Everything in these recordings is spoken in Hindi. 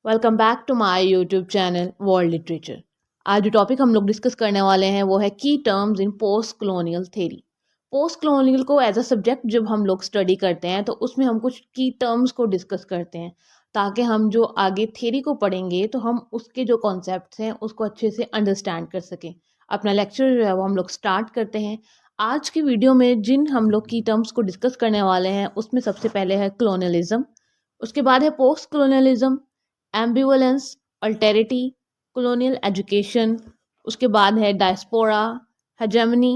Welcome back to my YouTube channel world literature. आज जो टॉपिक हम लोग डिस्कस करने वाले हैं वो है की terms in post colonial theory. Post colonial को एज अ सब्जेक्ट जब हम लोग स्टडी करते हैं तो उसमें हम कुछ की टर्म्स को डिस्कस करते हैं ताकि हम जो आगे थ्योरी को पढ़ेंगे तो हम उसके जो कॉन्सेप्ट्स हैं उसको अच्छे से अंडरस्टैंड कर सकें। अपना लेक्चर जो है वो हम लोग स्टार्ट करते हैं। आज की वीडियो में जिन हम लोग की टर्म्स को डिस्कस करने वाले हैं उसमें सबसे पहले है कॉलोनियलिज्म, उसके बाद है post colonialism, ambivalence, alterity, colonial education, उसके बाद है diaspora, hegemony,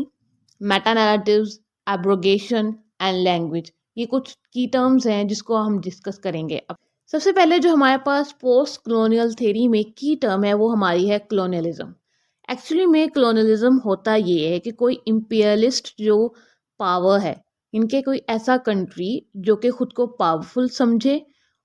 meta narratives, abrogation and language. ये कुछ की टर्म्स हैं जिसको हम डिस्कस करेंगे। अब सबसे पहले जो हमारे पास पोस्ट कॉलोनियल थ्योरी में की टर्म है वो हमारी है कॉलोनियलिज्म। एक्चुअली में कॉलोनियलिज्म होता ये है कि कोई इम्पीरियलिस्ट जो पावर है, इनके कोई ऐसा कंट्री जो कि खुद को पावरफुल समझे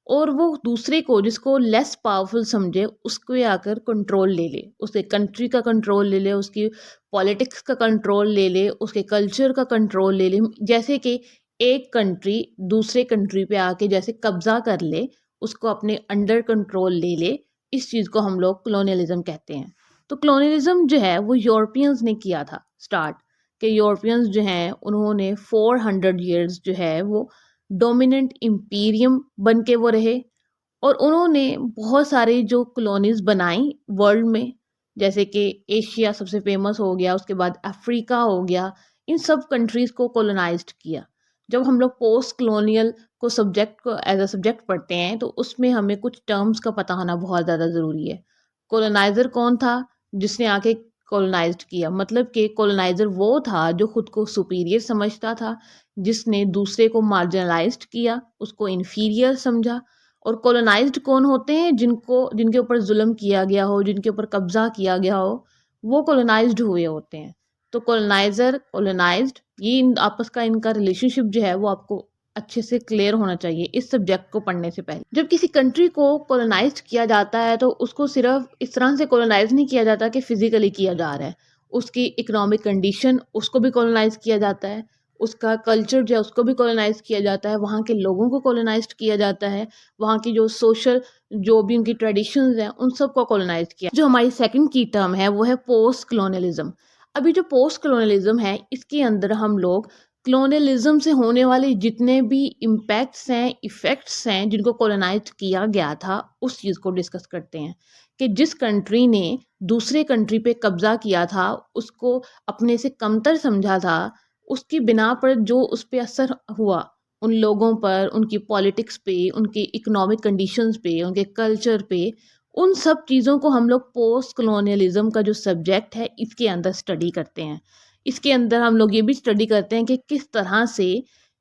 और वो दूसरे को जिसको लेस पावरफुल समझे उसको आकर कंट्रोल ले ले, उसके कंट्री का कंट्रोल ले ले, उसकी पॉलिटिक्स का कंट्रोल ले ले, उसके कल्चर का कंट्रोल ले ले। जैसे कि एक कंट्री दूसरे कंट्री पे आके जैसे कब्जा कर ले, उसको अपने अंडर कंट्रोल ले ले, इस चीज़ को हम लोग कॉलोनियलिज्म कहते हैं। तो कॉलोनियलिज्म जो है वो यूरोपियंस ने किया था स्टार्ट, कि यूरोपियंस जो हैं उन्होंने 400 ईयर्स जो है वो डोमिनेंट इम्पीरियम बन के वो रहे और उन्होंने बहुत सारे जो कॉलोनीज बनाई वर्ल्ड में, जैसे कि एशिया सबसे फेमस हो गया, उसके बाद अफ्रीका हो गया, इन सब कंट्रीज को कॉलोनाइज्ड किया। जब हम लोग पोस्ट कॉलोनियल को सब्जेक्ट को एज अ सब्जेक्ट पढ़ते हैं तो उसमें हमें कुछ टर्म्स का पता होना बहुत ज़्यादा ज़रूरी है। कॉलोनाइजर कौन था? जिसने आके कॉलोनाइज्ड किया, मतलब कि कॉलोनाइजर वो था जो खुद को सुपीरियर समझता था, जिसने दूसरे को मार्जिनलाइज्ड किया, उसको इन्फीरियर समझा। और कॉलोनाइज्ड कौन होते हैं? जिनके ऊपर जुल्म किया गया हो, जिनके ऊपर कब्जा किया गया हो, वो कॉलोनाइज्ड हुए होते हैं। तो कॉलोनाइजर कॉलोनाइज्ड, ये आपस का इनका रिलेशनशिप जो है वो आपको अच्छे से क्लियर होना चाहिए इस सब्जेक्ट को पढ़ने से पहले। जब किसी कंट्री को कॉलोनाइज्ड किया जाता है तो उसको सिर्फ इस तरह से कॉलोनाइज नहीं किया जाता कि फिजिकली किया जा रहा है, उसकी इकोनॉमिक कंडीशन उसको भी कॉलोनाइज किया जाता है, उसका कल्चर जो है उसको भी कॉलोनाइज किया जाता है, वहाँ के लोगों को कॉलोनाइज किया जाता है, वहाँ की जो सोशल जो भी उनकी ट्रेडिशंस हैं उन सब को कॉलोनाइज किया। जो हमारी सेकंड की टर्म है वो है पोस्ट कॉलोनियलिज्म। अभी जो पोस्ट कॉलोनियलिज्म है इसके अंदर हम लोग कॉलोनियलिज्म से होने वाले जितने भी इम्पैक्ट्स हैं, इफ़ेक्ट्स हैं, जिनको कॉलोनाइज किया गया था उस चीज़ को डिस्कस करते हैं कि जिस कंट्री ने दूसरे कंट्री पे कब्जा किया था, उसको अपने से कमतर समझा था, उसकी बिना पर जो उस पे असर हुआ उन लोगों पर, उनकी पॉलिटिक्स पे, उनकी इकोनॉमिक कंडीशंस पे, उनके कल्चर पे, उन सब चीज़ों को हम लोग पोस्ट कॉलोनियलिज्म का जो सब्जेक्ट है इसके अंदर स्टडी करते हैं। इसके अंदर हम लोग ये भी स्टडी करते हैं कि किस तरह से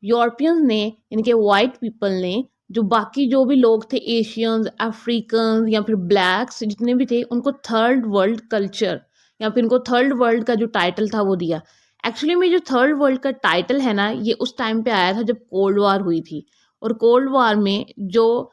यूरोपियंस ने, इनके वाइट पीपल ने, जो बाकी जो भी लोग थे एशियंस, अफ्रीकन या फिर ब्लैक्स जितने भी थे, उनको थर्ड वर्ल्ड कल्चर या फिर इनको थर्ड वर्ल्ड का जो टाइटल था वो दिया। एक्चुअली में जो थर्ड वर्ल्ड का टाइटल है ना, ये उस टाइम पे आया था जब कोल्ड वार हुई थी, और कोल्ड वार में जो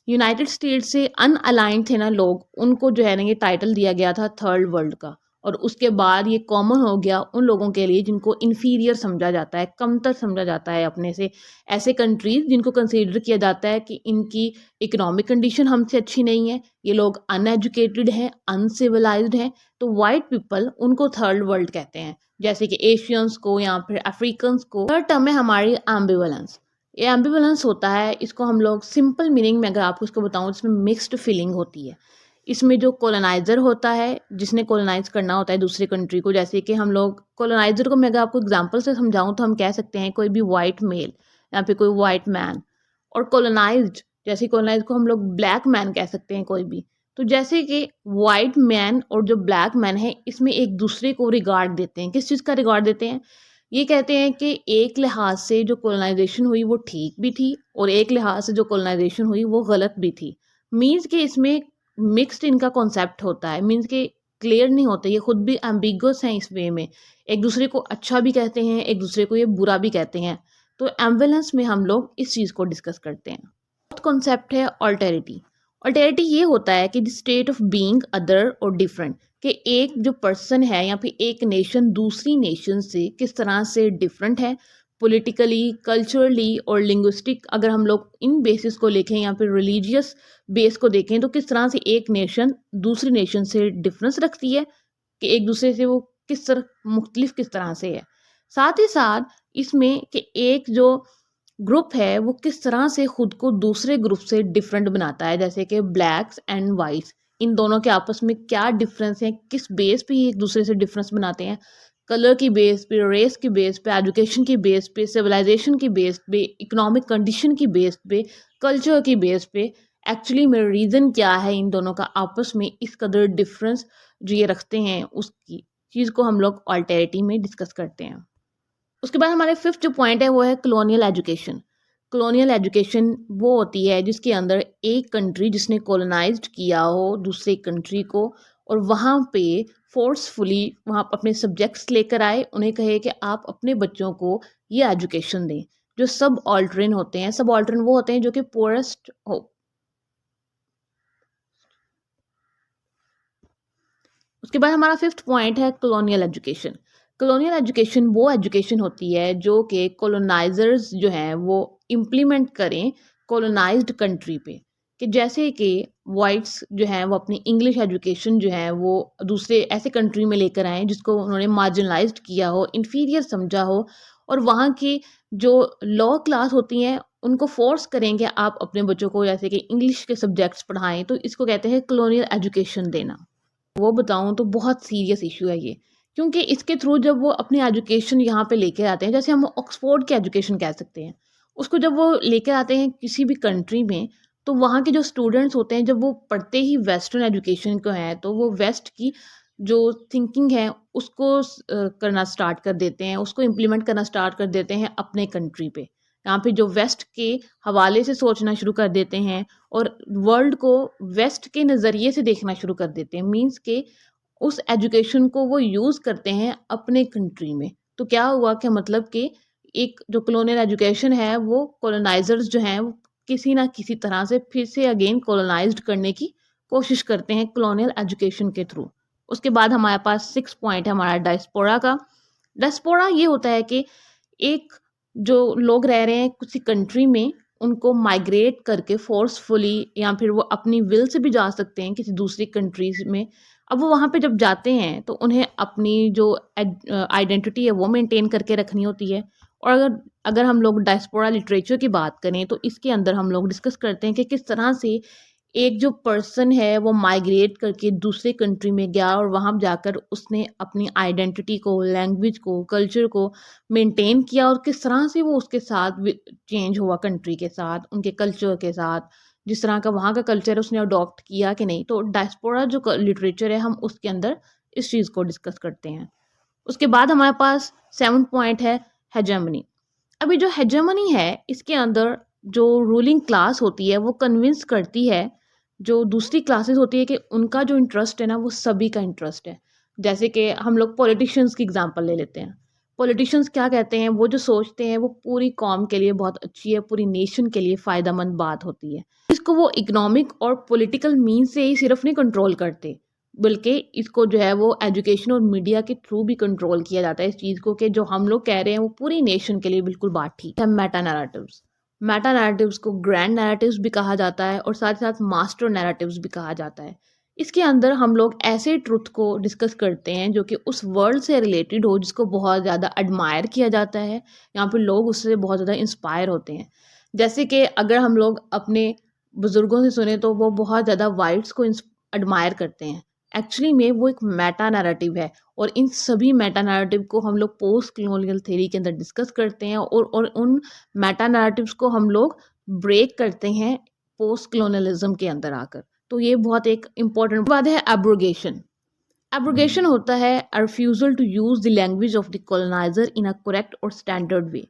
यूनाइटेड स्टेट्स से अनअलाइंड थे ना लोग, उनको जो है ना ये टाइटल दिया गया था थर्ड वर्ल्ड का। और उसके बाद ये कॉमन हो गया उन लोगों के लिए जिनको इन्फीरियर समझा जाता है, कमतर समझा जाता है अपने से, ऐसे कंट्रीज जिनको कंसीडर किया जाता है कि इनकी इकोनॉमिक कंडीशन हमसे अच्छी नहीं है, ये लोग अनएजुकेटेड हैं, अनसिविलाइज्ड हैं, तो वाइट पीपल उनको थर्ड वर्ल्ड कहते हैं, जैसे कि एशियंस को या फिर अफ्रीकन्स को। थर्ड टर्म है हमारी एम्बिवलेंस। ये एम्बिवलेंस होता है, इसको हम लोग सिंपल मीनिंग में अगर आपको इसको बताऊं, इसमें मिक्स्ड फीलिंग होती है। इसमें जो कॉलोनाइजर होता है, जिसने कॉलोनाइज करना होता है दूसरी कंट्री को, जैसे कि हम लोग कॉलोनाइजर को मैं अगर आपको एग्जांपल से समझाऊं तो हम कह सकते हैं कोई भी वाइट मेल या फिर कोई वाइट मैन, और कॉलोनाइज्ड जैसे कॉलोनाइज को हम लोग ब्लैक मैन कह सकते हैं कोई भी। तो जैसे कि वाइट मैन और जो ब्लैक मैन है इसमें एक दूसरे को रिगार्ड देते हैं। किस चीज़ का रिगार्ड देते हैं? ये कहते हैं कि एक लिहाज से जो कॉलोनाइजेशन हुई वो ठीक भी थी और एक लिहाज से जो कॉलोनाइजेशन हुई वो गलत भी थी। मीन्स कि इसमें मिक्स्ड इनका कॉन्सेप्ट होता है, मीन्स कि क्लियर नहीं होते, ये खुद भी एम्बिगुअस हैं इस वे में, एक दूसरे को अच्छा भी कहते हैं, एक दूसरे को ये बुरा भी कहते हैं। तो एम्बिवलेंस में हम लोग इस चीज़ को डिस्कस करते हैं। कॉन्सेप्ट है ऑल्टेरिटी। ऑल्टेरिटी ये होता है कि the state of being other और डिफरेंट, कि एक जो पर्सन है या फिर एक नेशन दूसरी नेशन से किस तरह से डिफरेंट है, पॉलिटिकली, कल्चरली और लिंग्विस्टिक, अगर हम लोग इन बेसिस को लिखें, या फिर रिलीजियस बेस को देखें तो किस तरह से एक नेशन दूसरी नेशन से डिफरेंस रखती है, कि एक दूसरे से वो किस तरह मुख्तलिफ किस तरह से है। साथ ही साथ इसमें कि एक जो ग्रुप है वो किस तरह से खुद को दूसरे ग्रुप से डिफरेंट बनाता है, जैसे कि ब्लैक्स एंड वाइट्स, इन दोनों के आपस में क्या डिफरेंस है, किस बेस पे ये एक दूसरे से डिफरेंस बनाते हैं। कलर की बेस पे, रेस की बेस पे, एजुकेशन की बेस पे, सिविलाइजेशन की बेस पे, इकोनॉमिक कंडीशन की बेस पे, कल्चर की बेस पे। एक्चुअली में रीज़न क्या है इन दोनों का आपस में इस कदर डिफरेंस जो ये रखते हैं, उसकी चीज़ को हम लोग अल्टरनेटिव में डिस्कस करते हैं। उसके बाद हमारे फिफ्थ जो पॉइंट है वो है कॉलोनियल एजुकेशन। कॉलोनियल एजुकेशन वो होती है जिसके अंदर एक कंट्री जिसने कॉलोनाइज्ड किया हो दूसरे कंट्री को, और वहाँ पे फोर्सफुली वहाँ अपने सब्जेक्ट्स लेकर आए, उन्हें कहे कि आप अपने बच्चों को ये एजुकेशन दें। जो सब ऑल्टरन होते हैं, सब ऑल्टरन वो होते हैं जो कि पोरेस्ट हो। उसके बाद हमारा फिफ्थ पॉइंट है कॉलोनियल एजुकेशन। कॉलोनियल एजुकेशन वो एजुकेशन होती है जो कि कॉलोनाइजर्स जो हैं वो इम्प्लीमेंट करें कॉलोनाइज्ड कंट्री पे, कि जैसे कि वाइट्स जो हैं वो अपनी इंग्लिश एजुकेशन जो है वो दूसरे ऐसे कंट्री में लेकर आएँ जिसको उन्होंने मार्जिनलाइज्ड किया हो, इन्फीरियर समझा हो, और वहाँ की जो लॉ क्लास होती हैं उनको फोर्स करें कि आप अपने बच्चों को जैसे कि इंग्लिश के सब्जेक्ट्स पढ़ाएं, तो इसको कहते हैं कॉलोनियल एजुकेशन देना। वो बताऊँ तो बहुत सीरियस इशू है ये, क्योंकि इसके थ्रू जब वो अपनी एजुकेशन यहाँ पे लेके आते हैं, जैसे हम ऑक्सफोर्ड की एजुकेशन कह सकते हैं, उसको जब वो लेके आते हैं किसी भी कंट्री में, तो वहाँ के जो स्टूडेंट्स होते हैं जब वो पढ़ते ही वेस्टर्न एजुकेशन को है, तो वो वेस्ट की जो थिंकिंग है उसको करना स्टार्ट कर देते हैं, उसको इम्प्लीमेंट करना स्टार्ट कर देते हैं अपने कंट्री पे। यहाँ पे जो वेस्ट के हवाले से सोचना शुरू कर देते हैं और वर्ल्ड को वेस्ट के नज़रिए से देखना शुरू कर देते हैं, मींस के उस एजुकेशन को वो यूज़ करते हैं अपने कंट्री में। तो क्या हुआ कि मतलब कि एक जो कॉलोनियल एजुकेशन है वो कॉलोनाइजर्स जो हैं वो किसी ना किसी तरह से फिर से अगेन कॉलोनाइज्ड करने की कोशिश करते हैं कॉलोनियल एजुकेशन के थ्रू। उसके बाद हमारे पास सिक्स पॉइंट है हमारा डायस्पोरा का। डायस्पोरा ये होता है कि एक जो लोग रह रहे हैं किसी कंट्री में, उनको माइग्रेट करके फोर्सफुली या फिर वो अपनी विल से भी जा सकते हैं किसी दूसरी कंट्रीज में। अब वो वहाँ पे जब जाते हैं तो उन्हें अपनी जो आइडेंटिटी है वो मेंटेन करके रखनी होती है। और अगर अगर हम लोग डायस्पोरा लिटरेचर की बात करें तो इसके अंदर हम लोग डिस्कस करते हैं कि किस तरह से एक जो पर्सन है वो माइग्रेट करके दूसरे कंट्री में गया और वहाँ जाकर उसने अपनी आइडेंटिटी को, लैंग्वेज को, कल्चर को मेंटेन किया, और किस तरह से वो उसके साथ चेंज हुआ कंट्री के साथ, उनके कल्चर के साथ, जिस तरह का वहाँ का कल्चर है उसने अडॉप्ट किया कि नहीं। तो डायस्पोरा जो लिटरेचर है हम उसके अंदर इस चीज़ को डिस्कस करते हैं। उसके बाद हमारे पास सेवन पॉइंट है हेजेमनी। अभी जो हेजेमनी है इसके अंदर जो रूलिंग क्लास होती है वो कन्विंस करती है जो दूसरी क्लासेस होती है कि उनका जो इंटरेस्ट है ना वो सभी का इंटरेस्ट है। जैसे कि हम लोग पॉलिटिशियंस की एग्जांपल ले लेते हैं। पॉलिटिशियंस क्या कहते हैं, वो जो सोचते हैं वो पूरी कौम के लिए बहुत अच्छी है, पूरी नेशन के लिए फ़ायदेमंद बात होती है। इसको वो इकोनॉमिक और पॉलिटिकल मीन्स से ही सिर्फ नहीं कंट्रोल करते, बल्कि इसको जो है वो एजुकेशन और मीडिया के थ्रू भी कंट्रोल किया जाता है इस चीज़ को, कि जो हम लोग कह रहे हैं वो पूरी नेशन के लिए बिल्कुल बात ठीक है। मेटा नैरेटिव्स, मेटा नैरेटिव्स को ग्रैंड नैरेटिव्स भी कहा जाता है और साथ ही साथ मास्टर नैरेटिव्स भी कहा जाता है। इसके अंदर हम लोग ऐसे ट्रुथ को डिस्कस करते हैं जो कि उस वर्ल्ड से रिलेटेड हो, जिसको बहुत ज़्यादा एडमायर किया जाता है, यहाँ पे लोग उससे बहुत ज़्यादा इंस्पायर होते हैं। जैसे कि अगर हम लोग अपने बुज़ुर्गों से सुने तो वो बहुत ज़्यादा वाइट्स को एडमायर करते हैं। एक्चुअली में वो एक मेटा नैरेटिव है, और इन सभी मेटा नैरेटिव को हम लोग पोस्ट कॉलोनियल थ्योरी के अंदर डिस्कस करते हैं, और उन मेटा नैरेटिव्स को हम लोग ब्रेक करते हैं पोस्ट कॉलोनियलिज्म के अंदर आकर। तो ये बहुत एक इम्पॉर्टेंट बात है। एब्रोगेशन, एब्रोगेशन होता है refusal to use the language of the colonizer in a correct और स्टैंडर्ड वे,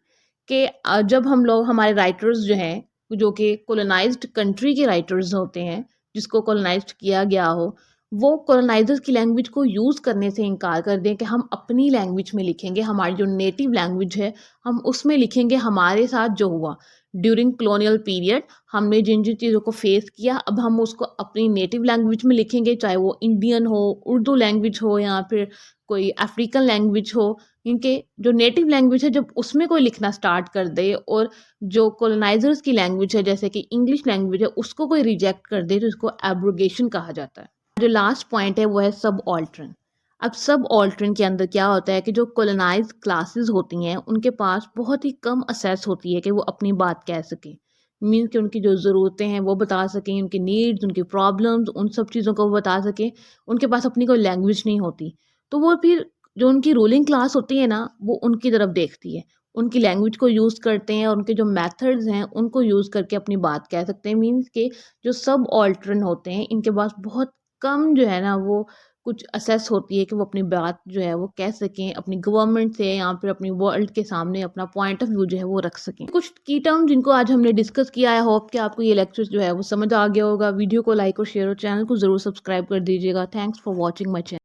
कि जब हम लोग हमारे राइटर्स जो हैं जो कि कॉलोनाइज्ड कंट्री के राइटर्स होते हैं, जिसको कॉलोनाइज्ड किया गया हो, वो कॉलोनाइजर्स की लैंग्वेज को यूज़ करने से इनकार कर दें कि हम अपनी लैंग्वेज में लिखेंगे, हमारी जो नेटिव लैंग्वेज है हम उसमें लिखेंगे, हमारे साथ जो हुआ ड्यूरिंग कॉलोनियल पीरियड, हमने जिन जिन चीज़ों को फेस किया अब हम उसको अपनी नेटिव लैंग्वेज में लिखेंगे, चाहे वो इंडियन हो, उर्दू लैंग्वेज हो, या फिर कोई अफ्रीकन लैंग्वेज हो, इनके जो नेटिव लैंग्वेज है जब उसमें कोई लिखना स्टार्ट कर दे और जो कॉलोनाइजर्स की लैंग्वेज है जैसे कि इंग्लिश लैंग्वेज है उसको कोई रिजेक्ट कर दे तो उसको एब्रोगेशन कहा जाता है। जो लास्ट पॉइंट है वो है सब ऑल्टरन। अब सब ऑल्टरन के अंदर क्या होता है कि जो कॉलोनाइज्ड क्लासेस होती हैं उनके पास बहुत ही कम असेस होती है कि वो अपनी बात कह सकें। मीन्स कि उनकी जो ज़रूरतें हैं वो बता सकें, उनकी नीड्स, उनकी प्रॉब्लम्स, उन सब चीज़ों को वो बता सकें। उनके पास अपनी कोई लैंग्वेज नहीं होती। तो वो फिर जो उनकी रूलिंग क्लास होती है ना, वो उनकी तरफ देखती है। उनकी लैंग्वेज को यूज़ करते हैं और उनके जो मेथड्स हैं उनको यूज़ करके अपनी बात कह सकते हैं। मीन्स के जो सब ऑल्टरन होते हैं इनके पास बहुत कम जो है ना वो कुछ असेस होती है कि वो अपनी बात जो है वो कह सकें अपनी गवर्नमेंट से या फिर अपनी वर्ल्ड के सामने अपना पॉइंट ऑफ व्यू जो है वो रख सकें। कुछ की टर्म जिनको आज हमने डिस्कस किया है, होप कि आपको ये लेक्चर जो है वो समझ आ गया होगा। वीडियो को लाइक और शेयर और चैनल को ज़रूर सब्सक्राइब कर दीजिएगा। Thanks for watching my channel.